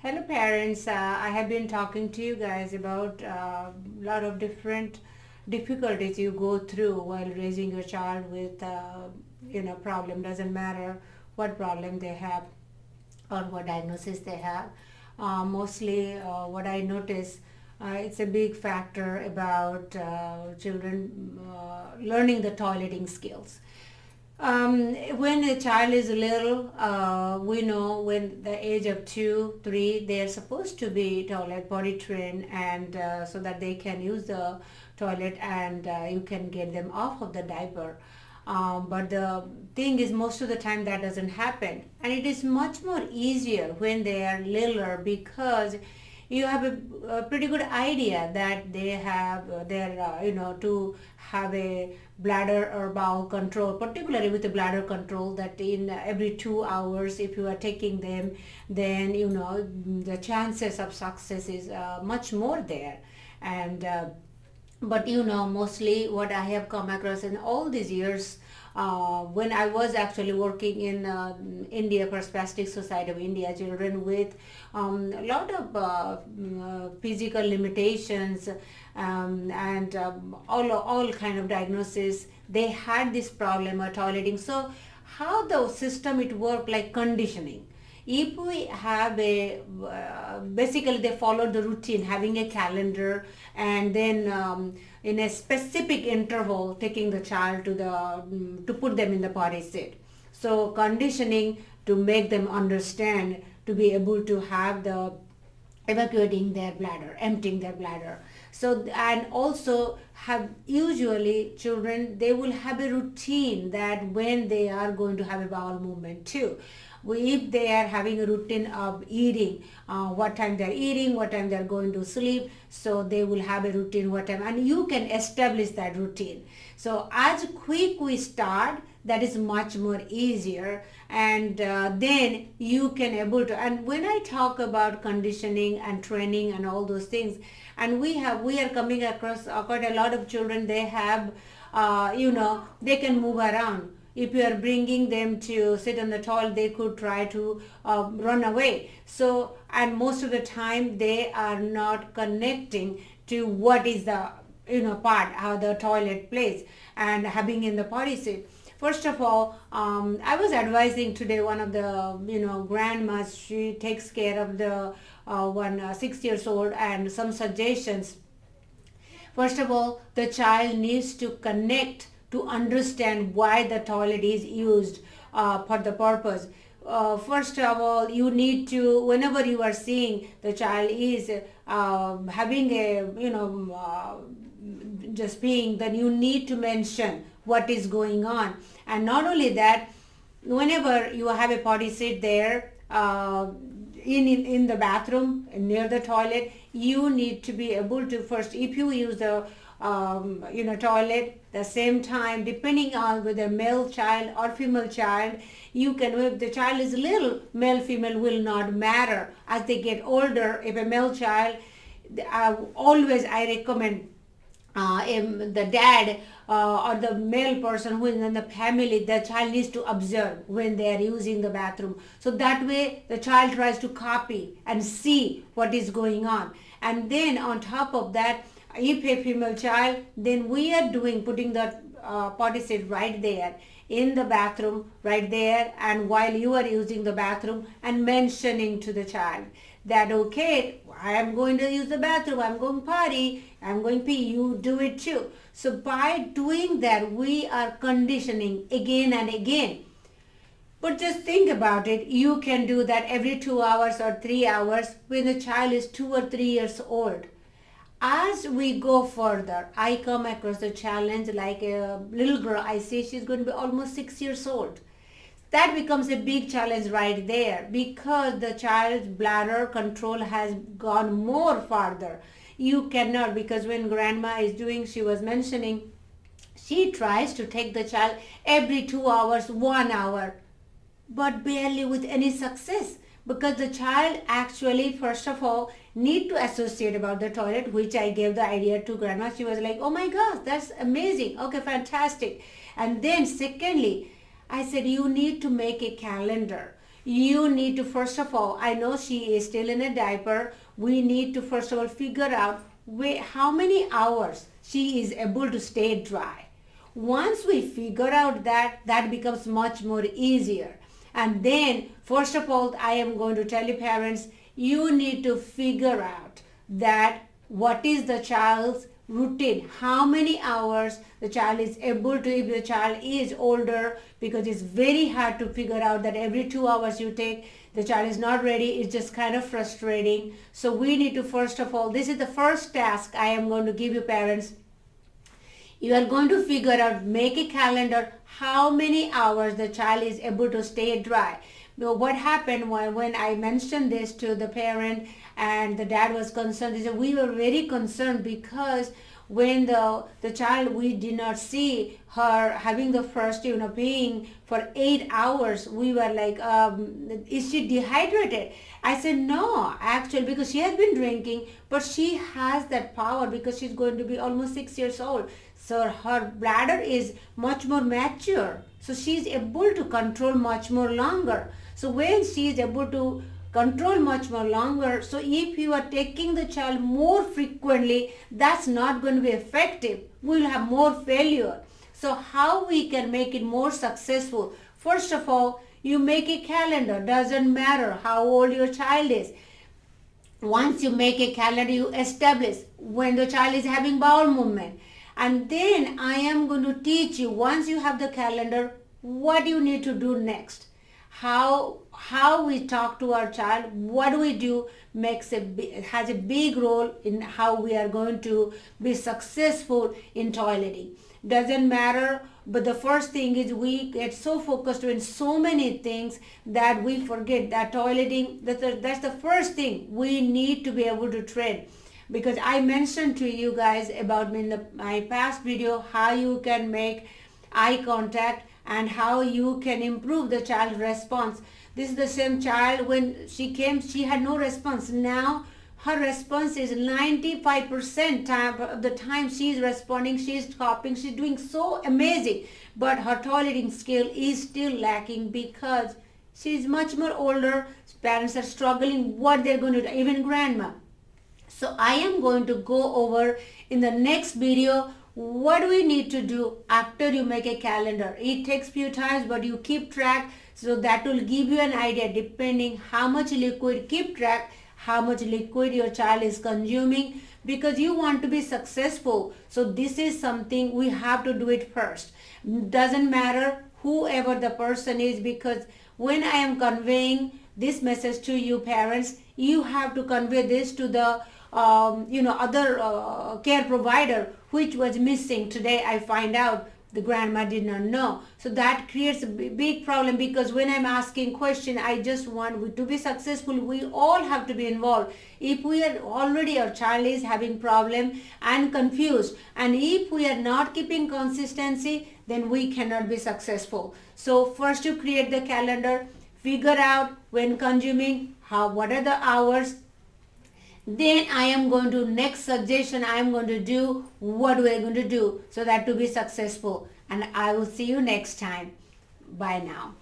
Hello parents, I have been talking to you guys about a lot of different difficulties you go through while raising your child with problem. Doesn't matter what problem they have or what diagnosis they have. Mostly what I notice, it's a big factor about children learning the toileting skills. When a child is little, we know when the age of 2, 3, they are supposed to be toilet potty trained, and so that they can use the toilet and you can get them off of the diaper. But the thing is, most of the time that doesn't happen, and it is much more easier when they are littler because you have a pretty good idea that they have their to have a bladder or bowel control, particularly with the bladder control, that in every 2 hours if you are taking them, then the chances of success is much more there. And but mostly what I have come across in all these years, when I was actually working in India for Spastic Society of India, children with a lot of physical limitations, and all kind of diagnosis, they had this problem of toileting. So how the system it worked, like conditioning. If we have a basically they follow the routine, having a calendar, and then in a specific interval taking the child to put them in the potty seat. So conditioning to make them understand, to be able to have the evacuating their bladder, emptying their bladder. So, and also have, usually children, they will have a routine that when they are going to have a bowel movement too. If they are having a routine of eating, what time they're eating, what time they're going to sleep, so they will have a routine what time, and you can establish that routine. So as quick we start, that is much more easier, and then you can able to. And when I talk about conditioning and training and all those things, and we are coming across quite a lot of children, they have they can move around. If you are bringing them to sit on the toilet, they could try to run away. So, and most of the time they are not connecting to what is the part how the toilet plays and having in the potty seat. First of all, I was advising today one of the grandmas. She takes care of the one 6 years old, and some suggestions. First of all, the child needs to connect to understand why the toilet is used for the purpose. First of all, you need to, whenever you are seeing the child is having a just being, then you need to mention what is going on. And not only that, whenever you have a potty seat there, in the bathroom near the toilet, you need to be able to first, if you use the toilet, the same time, depending on whether male child or female child, you can, if the child is little, male female will not matter. As they get older, if a male child, always I recommend the dad or the male person who is in the family, the child needs to observe when they are using the bathroom. So that way the child tries to copy and see what is going on. And then on top of that, if a female child, then we are putting the potty seat right there in the bathroom, right there, and while you are using the bathroom, and mentioning to the child that, okay, I am going to use the bathroom, I'm going potty, I'm going pee, you do it too. So by doing that, we are conditioning again and again. But just think about it, you can do that every 2 hours or 3 hours when the child is 2 or 3 years old. As we go further, I come across a challenge like a little girl. I say she's going to be almost 6 years old. That becomes a big challenge right there, because the child's bladder control has gone more farther. You cannot, because when grandma is doing, she was mentioning, she tries to take the child every 2 hours, 1 hour, but barely with any success. Because the child actually, first of all, need to associate about the toilet, which I gave the idea to grandma. She was like, oh my gosh, that's amazing. Okay, fantastic. And then secondly, I said, you need to make a calendar. You need to, first of all, I know she is still in a diaper. We need to first of all figure out how many hours she is able to stay dry. Once we figure out that, that becomes much more easier. And then, first of all, I am going to tell you parents, you need to figure out that what is the child's routine, how many hours the child is able to, if the child is older, because it's very hard to figure out that every 2 hours you take, the child is not ready. It's just kind of frustrating. So we need to, first of all, this is the first task I am going to give you parents. You are going to figure out, make a calendar, how many hours the child is able to stay dry. What happened when I mentioned this to the parent and the dad was concerned, they said, we were very concerned because when the child, we did not see her having the first, peeing for 8 hours, we were like, is she dehydrated? I said, no, actually, because she has been drinking, but she has that power because she's going to be almost 6 years old. So her bladder is much more mature. So she's able to control much more longer. So when she is able to control much more longer, so if you are taking the child more frequently, that's not going to be effective. We'll have more failure. So how we can make it more successful? First of all, you make a calendar. Doesn't matter how old your child is. Once you make a calendar, you establish when the child is having bowel movement. And then I am going to teach you, once you have the calendar, what you need to do next. How we talk to our child, what we do has a big role in how we are going to be successful in toileting. Doesn't matter, but the first thing is we get so focused on so many things that we forget that toileting, that's the first thing we need to be able to train. Because I mentioned to you guys about in my past video how you can make eye contact and how you can improve the child's response. This is the same child, when she came, she had no response. Now her response is 95% of the time she is responding, she is coughing, she's doing so amazing. But her toileting skill is still lacking because she is much more older. Parents are struggling what they're going to do, even grandma. So I am going to go over in the next video what do we need to do after you make a calendar. It takes few times, but you keep track, so that will give you an idea depending how much liquid, keep track how much liquid your child is consuming, because you want to be successful. So this is something we have to do it first. Doesn't matter whoever the person is, because when I am conveying this message to you parents, you have to convey this to the other care provider, which was missing. Today I find out the grandma did not know. So that creates a big problem, because when I'm asking question, I just want to be successful. We all have to be involved. If we are already, our child is having problem and confused, and if we are not keeping consistency, then we cannot be successful. So first you create the calendar, figure out when consuming, what are the hours. Then I am going to, next suggestion I am going to do what we are going to do so that to be successful. And I will see you next time. Bye now.